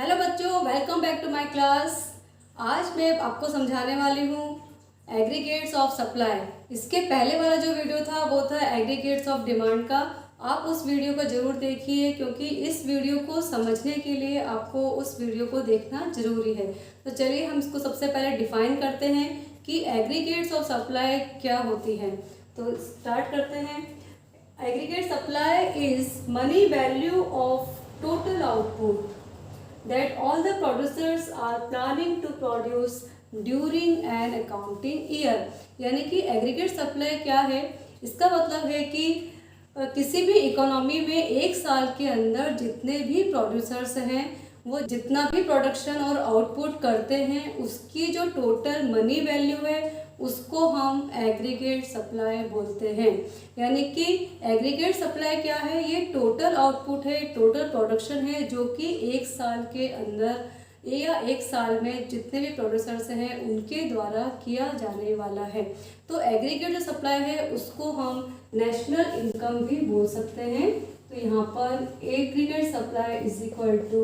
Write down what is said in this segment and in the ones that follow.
Hello बच्चों, welcome back to my class. आज मैं आपको समझाने वाली हूँ एग्रीगेट्स ऑफ सप्लाई। इसके पहले वाला जो वीडियो था वो था एग्रीगेट्स ऑफ डिमांड का। आप उस वीडियो को ज़रूर देखिए क्योंकि इस वीडियो को समझने के लिए आपको उस वीडियो को देखना ज़रूरी है। तो चलिए हम इसको सबसे पहले डिफाइन करते हैं कि एग्रीगेट्स ऑफ सप्लाई क्या होती है। तो स्टार्ट करते हैं। Aggregate supply is money value of total output that all the producers are planning to produce during an accounting year। यानी कि एग्रीगेट सप्लाई क्या है, इसका मतलब है कि किसी भी इकोनॉमी में एक साल के अंदर जितने भी प्रोड्यूसर्स हैं वो जितना भी प्रोडक्शन और आउटपुट करते हैं उसकी जो टोटल मनी वैल्यू है उसको हम एग्रीगेट सप्लाई बोलते हैं। यानी कि एग्रीगेट सप्लाई क्या है, ये टोटल आउटपुट है, टोटल प्रोडक्शन है जो कि एक साल के अंदर या एक साल में जितने भी प्रोड्यूसर्स हैं उनके द्वारा किया जाने वाला है। तो एग्रीगेट जो सप्लाई है उसको हम नेशनल इनकम भी बोल सकते हैं। तो यहाँ पर aggregate supply is equal to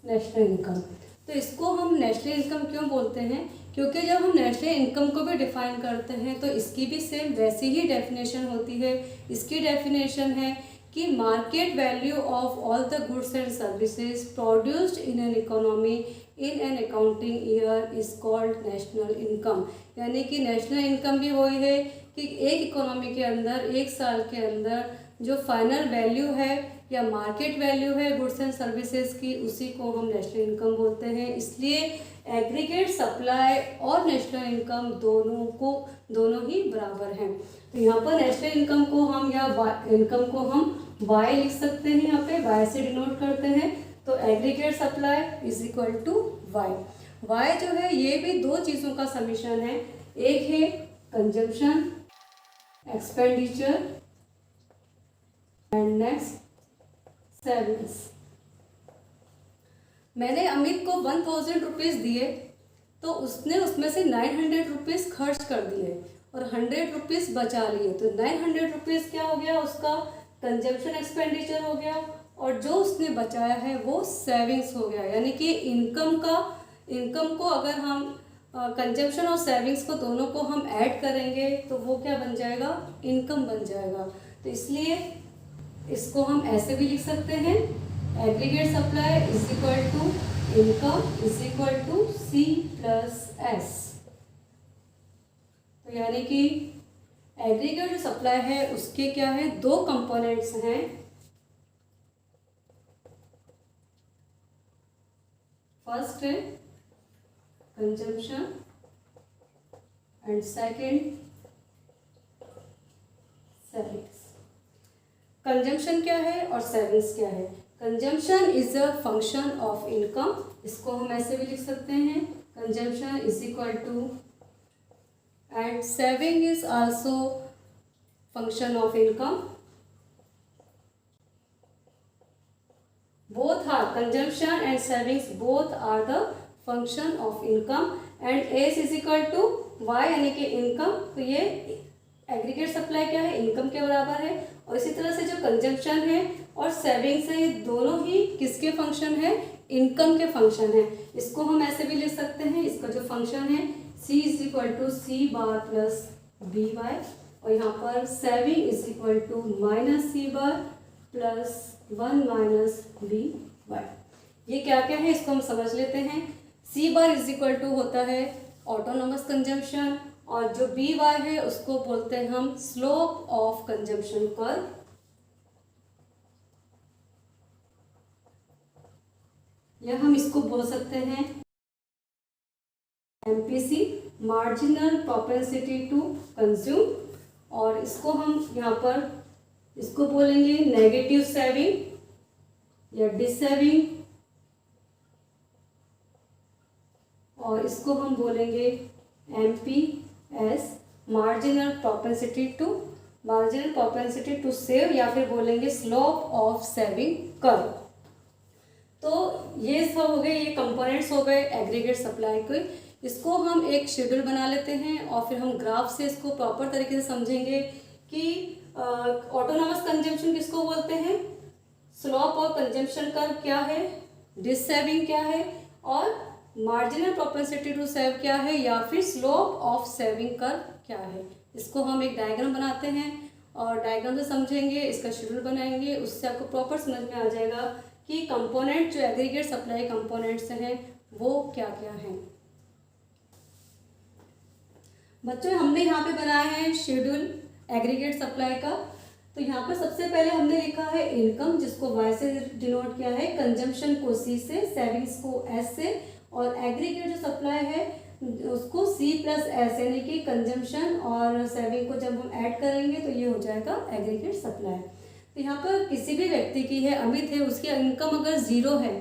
national income. तो इसको हम नेशनल इनकम क्यों बोलते हैं, क्योंकि जब हम नेशनल इनकम को भी डिफाइन करते हैं तो इसकी भी सेम वैसी ही डेफिनेशन होती है। इसकी डेफिनेशन है कि market value of all the goods and services produced in an economy in an accounting year is called national income. यानी कि नेशनल इनकम भी वही है कि एक इकोनॉमी के अंदर एक साल के अंदर जो फाइनल वैल्यू है या मार्केट वैल्यू है गुड्स एंड सर्विसेज की, उसी को हम नेशनल इनकम बोलते हैं। इसलिए एग्रीगेट सप्लाई और नेशनल इनकम दोनों ही बराबर हैं। तो यहाँ पर नेशनल इनकम को हम या इनकम को हम वाई लिख सकते हैं, यहाँ पे वाई से डिनोट करते हैं। तो aggregate supply is equal to Y. Y जो है ये भी दो चीज़ों का समीशन है, एक है consumption expenditure and next savings. मैंने अमित को 1000 रुपीज़ दिए तो उसने उसमें से 900 रुपीज़ खर्च कर दिए और 100 रुपीज़ बचा लिए। तो 900 रुपीज़ क्या हो गया, उसका कंजम्पशन एक्सपेंडिचर हो गया और जो उसने बचाया है वो सेविंग्स हो गया। यानी कि इनकम को अगर हम कंजम्पशन और सेविंग्स को दोनों को हम ऐड करेंगे तो वो क्या बन जाएगा, इनकम बन जाएगा। तो इसलिए इसको हम ऐसे भी लिख सकते हैं, aggregate supply is equal to income is equal to C plus S. तो यानी कि एग्रीगेट जो सप्लाई है उसके क्या है, दो कंपोनेंट्स हैं। फर्स्ट है consumption and second savings. Consumption क्या है और सेविंग्स क्या है। Consumption is a function of income, इसको हम ऐसे भी लिख सकते हैं, consumption is equal to, and saving is also function of income. Both are consumption and savings both are the function of income and S is equal to Y यानी कि income. तो ये एग्रीगेट सप्लाई क्या है, income के बराबर है। और इसी तरह से जो कंजम्पशन है और सेविंग्स है ये दोनों ही किसके फंक्शन है, इनकम के फंक्शन है। इसको हम ऐसे भी लिख सकते हैं, इसका जो फंक्शन है C is equal to C bar plus B Y और यहाँ पर saving is equal to minus C bar plus 1 minus B Y. ये क्या क्या है इसको हम समझ लेते हैं। C bar is equal to होता है ऑटोनोमस कंजम्पशन और जो बी वाई है उसको बोलते हैं हम स्लोप ऑफ कंजम्पशन कर्व। या हम इसको बोल सकते हैं MPC marginal propensity to consume, और इसको हम यहाँ पर इसको बोलेंगे नेगेटिव सेविंग या डिसेविंग, और इसको हम बोलेंगे MPS marginal propensity to save, या फिर बोलेंगे स्लोप ऑफ सेविंग कर्व। तो ये सब हो गए, ये कंपोनेंट्स हो गए एग्रीगेट सप्लाई के। इसको हम एक शेड्यूल बना लेते हैं और फिर हम ग्राफ से इसको प्रॉपर तरीके से समझेंगे कि ऑटोनोमस कंजम्पशन किसको बोलते हैं, स्लोप और कंजम्पशन कर्व क्या है, डिस सेविंग क्या है, और मार्जिनल प्रोपेंसिटी टू सेव क्या है, या फिर स्लोप ऑफ सेविंग कर्व क्या है। इसको हम एक डायग्राम बनाते हैं और डायग्राम से समझेंगे, इसका शेड्यूल बनाएंगे, उससे आपको प्रॉपर समझ में आ जाएगा कि कंपोनेंट जो एग्रीगेट सप्लाई कंपोनेंट्स हैं वो क्या क्या हैं। बच्चों हमने यहाँ पे बनाया है शेड्यूल एग्रीगेट सप्लाई का। तो यहाँ पर सबसे पहले हमने लिखा है इनकम, जिसको वाई से डिनोट किया है, कंजम्पशन को सी से, सेविंग्स को एस से, और एग्रीगेट जो सप्लाई है उसको सी प्लस एस, यानी कि कंजम्पशन और सेविंग को जब हम ऐड करेंगे तो ये हो जाएगा एग्रीगेट सप्लाई। तो यहाँ पर किसी भी व्यक्ति की है, अमित है, उसकी इनकम अगर 0 है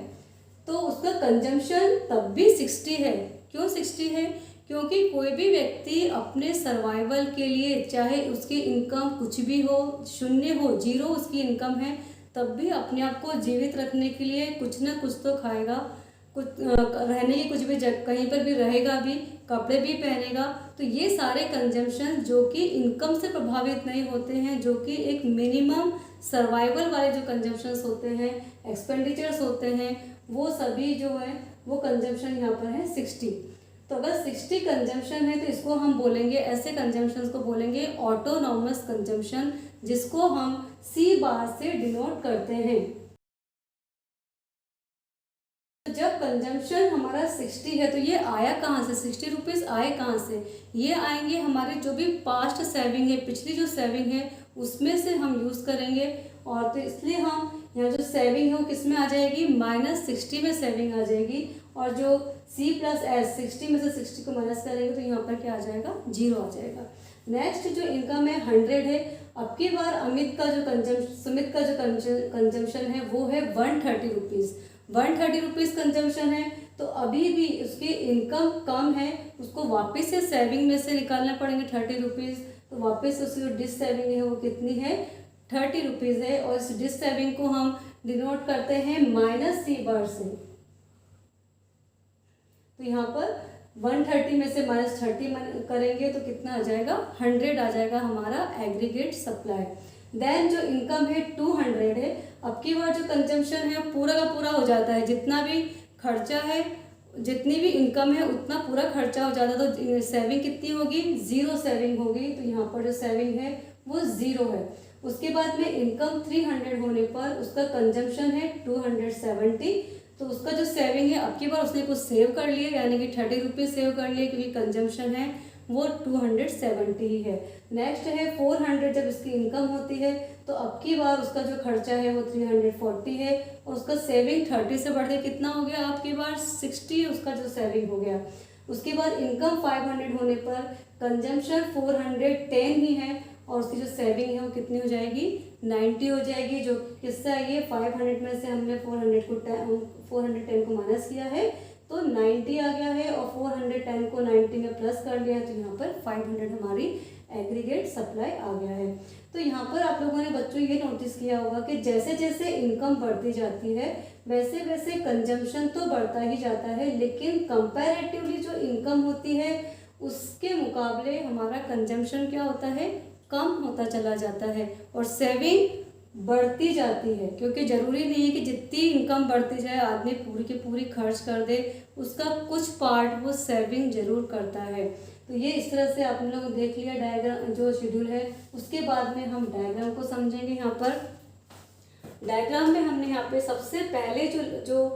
तो उसका कंजम्पशन तब भी 60 है। क्यों 60 है? क्योंकि कोई भी व्यक्ति अपने सर्वाइवल के लिए, चाहे उसकी इनकम कुछ भी हो, 0 हो, 0 उसकी इनकम है, तब भी अपने आप को जीवित रखने के लिए कुछ ना कुछ तो खाएगा, कुछ रहने की कुछ भी कहीं पर भी रहेगा भी, कपड़े भी पहनेगा। तो ये सारे कंजम्पशन जो कि इनकम से प्रभावित नहीं होते हैं, जो कि एक मिनिमम सर्वाइवल वाले जो कंजम्पशंस होते हैं, एक्सपेंडिचर्स होते हैं, वो सभी जो है वो कंजम्पशन यहाँ पर है 60। तो अगर 60 कंजम्पशन है तो इसको हम बोलेंगे, ऐसे कंजम्पशन को बोलेंगे ऑटोनॉमस कंजम्पशन, जिसको हम सी बार से डिनोट करते हैं। तो जब कंजम्पशन हमारा 60 है तो ये आया कहाँ से, 60 रुपीज़ आए कहाँ से? ये आएंगे हमारे जो भी पास्ट सेविंग है, पिछली जो सेविंग है उसमें से हम यूज़ करेंगे। और तो इसलिए हम यहाँ जो सेविंग है वो किस में आ जाएगी, -60 में सेविंग आ जाएगी। और जो सी प्लस एस, 60 में से 60 को माइनस करेंगे तो यहाँ पर क्या आ जाएगा, 0 आ जाएगा। नेक्स्ट जो इनकम है 100 है। अब की बार सुमित का जो कंजम्पशन है वो है 130 रुपीज़। 130 रुपीज़ कंजम्पशन है, तो अभी भी उसकी इनकम कम है, उसको वापस से सेविंग में से निकालना पड़ेंगे 30 रुपीज़। तो वापस उसकी जो डिस सेविंग है वो कितनी है, 30 रुपीज़ है। और इस डिस सेविंग को हम डिनोट करते हैं -C बार से। तो यहाँ पर 130 में से -30 करेंगे तो कितना आ जाएगा, 100 आ जाएगा हमारा एग्रीगेट सप्लाई। देन जो इनकम है 200 है। अब की बार जो कंजम्पशन है पूरा का पूरा हो जाता है, जितना भी खर्चा है, जितनी भी इनकम है उतना पूरा खर्चा हो जाता है। तो सेविंग कितनी होगी, 0 सेविंग होगी। तो यहाँ पर जो सेविंग है वो 0 है। उसके बाद में इनकम 300 होने पर उसका कंजम्पशन है 270। तो उसका जो सेविंग है, अब की बार उसने कुछ सेव कर लिए, यानी कि 30 रुपीज़ सेव कर लिए, क्योंकि कंजम्पशन है वो 270 ही है। नेक्स्ट है 400। जब इसकी इनकम होती है तो अब की बार उसका जो खर्चा है वो 340 है, और उसका सेविंग 30 से बढ़ के कितना हो गया, आपकी बार 60 उसका जो सेविंग हो गया। उसके बाद इनकम 500 होने पर कंजम्पशन 410 ही है, और उसकी जो सेविंग है वो कितनी हो जाएगी, 90 हो जाएगी। जो किससे आई है, 500 में से हमने 410 को माइनस किया है तो 90 आ गया है, और 410 को 90 में प्लस कर लिया है, तो यहाँ पर 500 हमारी एग्रीगेट सप्लाई आ गया है। तो यहाँ पर आप लोगों ने बच्चों ये नोटिस किया होगा कि जैसे जैसे इनकम बढ़ती जाती है वैसे वैसे कंजम्पशन तो बढ़ता ही जाता है, लेकिन कंपैरेटिवली जो इनकम होती है उसके मुकाबले हमारा कंजम्पशन क्या होता है, कम होता चला जाता है, और सेविंग बढ़ती जाती है। क्योंकि ज़रूरी नहीं है कि जितनी इनकम बढ़ती जाए आदमी पूरी की पूरी खर्च कर दे, उसका कुछ पार्ट वो सेविंग जरूर करता है। तो ये इस तरह से आप लोग देख लिया डायग्राम जो शेड्यूल है। उसके बाद में हम डायग्राम को समझेंगे। यहाँ पर डायग्राम में हमने यहाँ पे सबसे पहले जो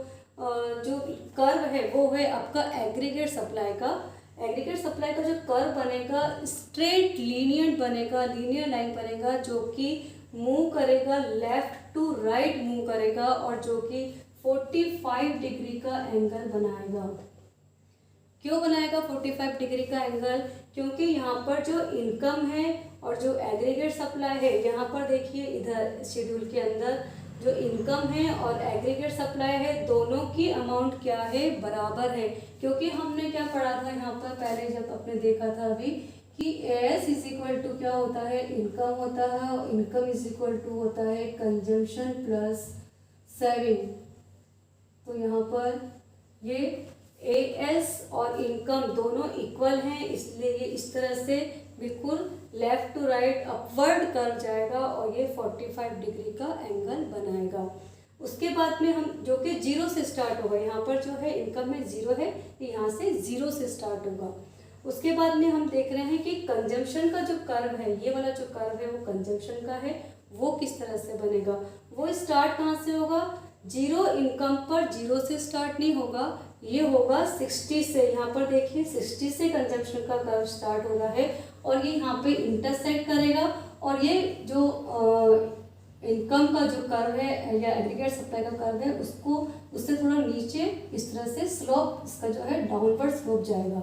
कर्व है वो है आपका एग्रीगेट सप्लाई का। एग्रीगेट सप्लाई का जो कर्व बनेगा स्ट्रेट लीनियर बनेगा, लीनियर लाइन बनेगा, जो कि मूव करेगा लेफ्ट टू राइट मूव करेगा, और जो कि 45 डिग्री का एंगल बनाएगा। क्यों बनाएगा 45 डिग्री का एंगल? क्योंकि यहाँ पर जो इनकम है और जो एग्रीगेट सप्लाई है, यहाँ पर देखिए इधर शेड्यूल के अंदर जो इनकम है और एग्रीगेट सप्लाई है, दोनों की अमाउंट क्या है, बराबर है। क्योंकि हमने क्या पढ़ा था यहाँ पर पहले जब आपने देखा था अभी कि एस इज इक्वल टू क्या होता है, इनकम होता है, और इनकम इज इक्वल टू होता है कंजम्पशन प्लस सेविंग। तो यहाँ पर ये एएस और इनकम दोनों इक्वल हैं, इसलिए ये इस तरह से बिल्कुल लेफ्ट टू राइट अपवर्ड कर जाएगा और ये 45 डिग्री का एंगल बनाएगा। उसके बाद में हम जो कि जीरो से स्टार्ट होगा, यहाँ पर जो है इनकम में जीरो है तो यहाँ से जीरो से स्टार्ट होगा। उसके बाद में हम देख रहे हैं कि कंजम्पशन का जो कर्व है, ये वाला जो कर्व है वो कंजम्पशन का है, वो किस तरह से बनेगा। वो स्टार्ट कहाँ से होगा, जीरो इनकम पर जीरो से स्टार्ट नहीं होगा, ये होगा 60 से। यहाँ पर देखिए 60 से कंजम्पशन का कर्व स्टार्ट हो रहा है और ये यहाँ पे इंटरसेक्ट करेगा और ये जो इनकम का जो कर्व है या एग्रीगेट सप्लाई का कर्व है उसको उससे थोड़ा नीचे इस तरह से स्लोप इसका जो है डाउनवर्ड स्लोप जाएगा।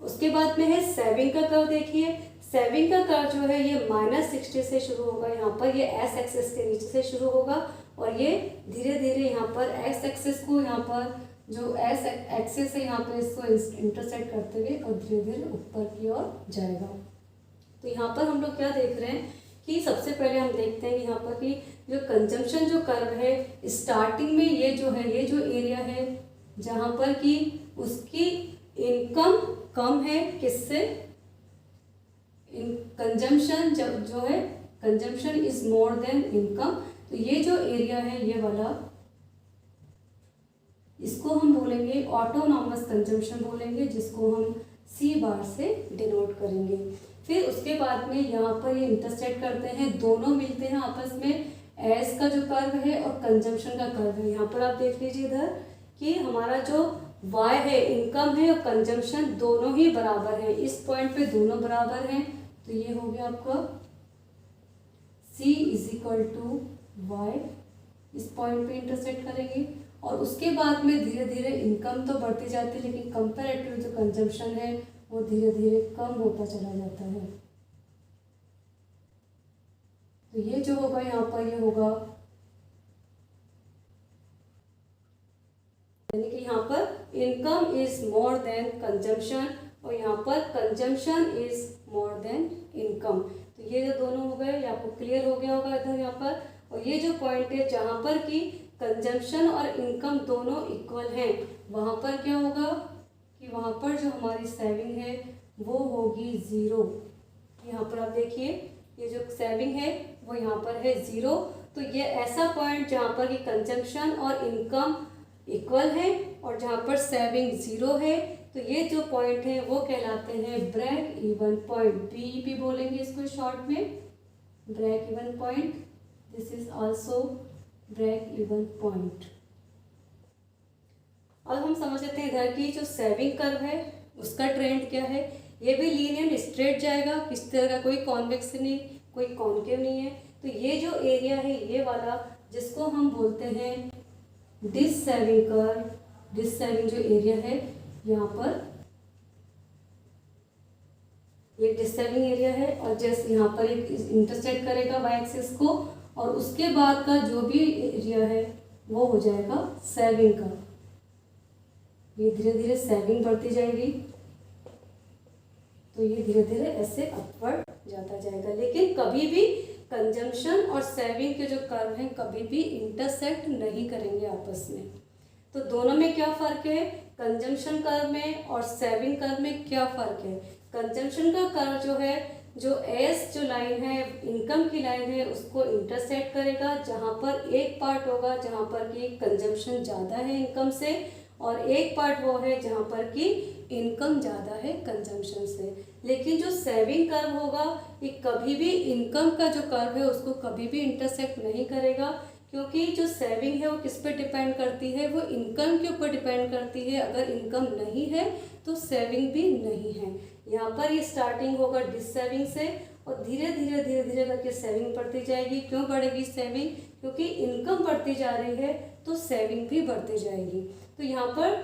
उसके बाद में है सेविंग का कर्व। देखिए सेविंग का कर्व जो है ये -60 से शुरू होगा, यहाँ पर ये एस एक्सिस के नीचे से शुरू होगा और ये धीरे धीरे यहाँ पर एक्स एक्सिस को, यहाँ पर जो एस एक्सिस है यहाँ पर इसको इंटरसेक्ट करते हुए और धीरे धीरे ऊपर की ओर जाएगा। तो यहाँ पर हम लोग क्या देख रहे हैं कि सबसे पहले हम देखते हैं यहाँ पर कि जो कंजम्पशन जो कर्व है स्टार्टिंग में ये जो है, ये जो एरिया है जहाँ पर कि उसकी इनकम कम है, किससे, कंजम्पशन जो है consumption is more than income. तो ये जो एरिया है ये वाला, इसको हम बोलेंगे ऑटोनॉमस कंजम्पशन बोलेंगे, जिसको हम सी बार से डिनोट करेंगे। फिर उसके बाद में यहाँ पर ये इंटरसेक्ट करते हैं, दोनों मिलते हैं आपस में, एस का जो कर्व है और कंजम्पशन का कर्व है। यहाँ पर आप देख लीजिए इधर कि हमारा जो y है इनकम है और कंजम्पशन दोनों ही बराबर है, इस पॉइंट पे दोनों बराबर हैं। तो ये हो गया आपका C = y, इस पॉइंट पे इंटरसेक्ट करेंगे और उसके बाद में धीरे धीरे इनकम तो बढ़ती जाती है लेकिन कंपैरेटिव जो कंजम्पशन है वो धीरे धीरे कम होता चला जाता है। तो ये जो होगा यहाँ पर ये होगा, यानी कि यहाँ पर income is more than consumption और यहाँ पर consumption is more than income. तो ये जो दोनों हो गए, ये आपको क्लियर हो गया होगा इधर यहाँ पर। और ये जो पॉइंट है जहाँ पर कि कंजम्पशन और इनकम दोनों इक्वल हैं, वहाँ पर क्या होगा कि वहाँ पर जो हमारी सेविंग है वो होगी ज़ीरो। यहाँ पर आप देखिए ये जो सेविंग है वो यहाँ पर है ज़ीरो। तो ये ऐसा पॉइंट जहाँ पर कि कंजम्पशन और इनकम इक्वल है और जहाँ पर सेविंग ज़ीरो है, तो ये जो पॉइंट है वो कहलाते हैं ब्रेक इवन पॉइंट, BEP बोलेंगे इसको शॉर्ट में, break even point. This is also break even point. अब हम समझ लेते हैं इधर की जो सेविंग कर्व है उसका ट्रेंड क्या है। ये भी लीनियर स्ट्रेट जाएगा, किस तरह का कोई कॉन्वेक्स नहीं, कोई कॉन्केव नहीं है। तो ये जो एरिया है ये वाला, जिसको हम बोलते हैं dissaving curve, dissaving जो एरिया है यहाँ पर ये डिस सेविंग एरिया है और जैसे यहाँ पर एक इंटरसेक्ट करेगा वाई एक्सिस को और उसके बाद का जो भी एरिया है वो हो जाएगा सेविंग का। ये धीरे धीरे सेविंग बढ़ती जाएगी तो ये धीरे धीरे ऐसे अपवर्ड जाता जाएगा, लेकिन कभी भी कंजम्पशन और सेविंग के जो कर्व हैं कभी भी इंटरसेक्ट नहीं करेंगे आपस में। तो दोनों में क्या फ़र्क है, कंजम्पशन कर्व में और सेविंग कर्व में क्या फ़र्क है। कंजम्पशन का कर्व जो है, जो एस जो लाइन है इनकम की लाइन है उसको इंटरसेक्ट करेगा, जहाँ पर एक पार्ट होगा जहाँ पर कि कंजम्पशन ज़्यादा है इनकम से और एक पार्ट वो है जहाँ पर कि इनकम ज़्यादा है कंजम्पशन से। लेकिन जो सेविंग कर्व होगा ये कभी भी इनकम का जो कर्व है उसको कभी भी इंटरसेक्ट नहीं करेगा, क्योंकि जो सेविंग है वो किस पे डिपेंड करती है, वो इनकम के ऊपर डिपेंड करती है। अगर इनकम नहीं है तो सेविंग भी नहीं है। यहाँ पर ये स्टार्टिंग होगा डिस सेविंग से और धीरे धीरे करके सेविंग बढ़ती जाएगी। क्यों बढ़ेगी सेविंग, क्योंकि इनकम बढ़ती जा रही है तो सेविंग भी बढ़ती जाएगी। तो यहाँ पर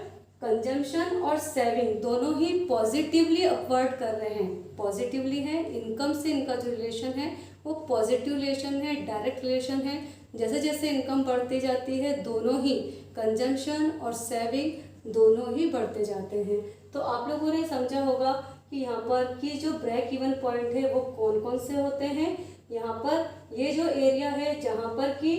कंजम्पशन और सेविंग दोनों ही पॉजिटिवली अपवर्ड कर रहे हैं, पॉजिटिवली है। इनकम से इनका जो रिलेशन है वो पॉजिटिव रिलेशन है, डायरेक्ट रिलेशन है। जैसे जैसे इनकम बढ़ती जाती है दोनों ही कंजम्पशन और सेविंग दोनों ही बढ़ते जाते हैं। तो आप लोगों ने समझा होगा कि यहाँ पर कि जो ब्रेक इवन पॉइंट है वो कौन कौन से होते हैं। यहाँ पर ये जो एरिया है जहाँ पर कि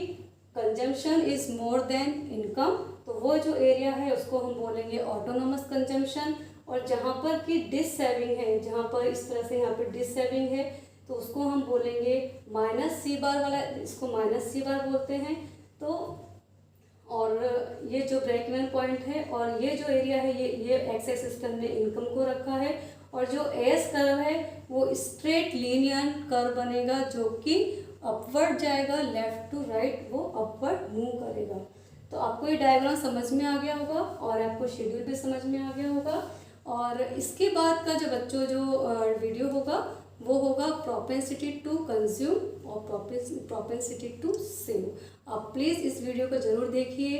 consumption is more than income, तो वो जो एरिया है उसको हम बोलेंगे ऑटोनोमस कंजम्पशन। और जहाँ पर कि डिस सेविंग है, जहाँ पर इस तरह से यहाँ पर डिस सेविंग है तो उसको हम बोलेंगे -C बार वाला, इसको -C बार बोलते हैं। तो और ये जो ब्रेक इवन पॉइंट है और ये जो एरिया है ये एक्स एक्सिस पे हमने इनकम को रखा है। और जो एस कर्व है वो स्ट्रेट लीनियर कर्व बनेगा जो कि अपवर्ड जाएगा, लेफ्ट टू राइट वो अपवर्ड मूव करेगा। तो आपको ये डायग्राम समझ में आ गया होगा और आपको शेड्यूल भी समझ में आ गया होगा। और इसके बाद का जो बच्चों जो वीडियो होगा वो होगा प्रोपेंसिटी टू कंज्यूम और प्रोपेंसिटी टू सेव। आप प्लीज़ इस वीडियो को ज़रूर देखिए।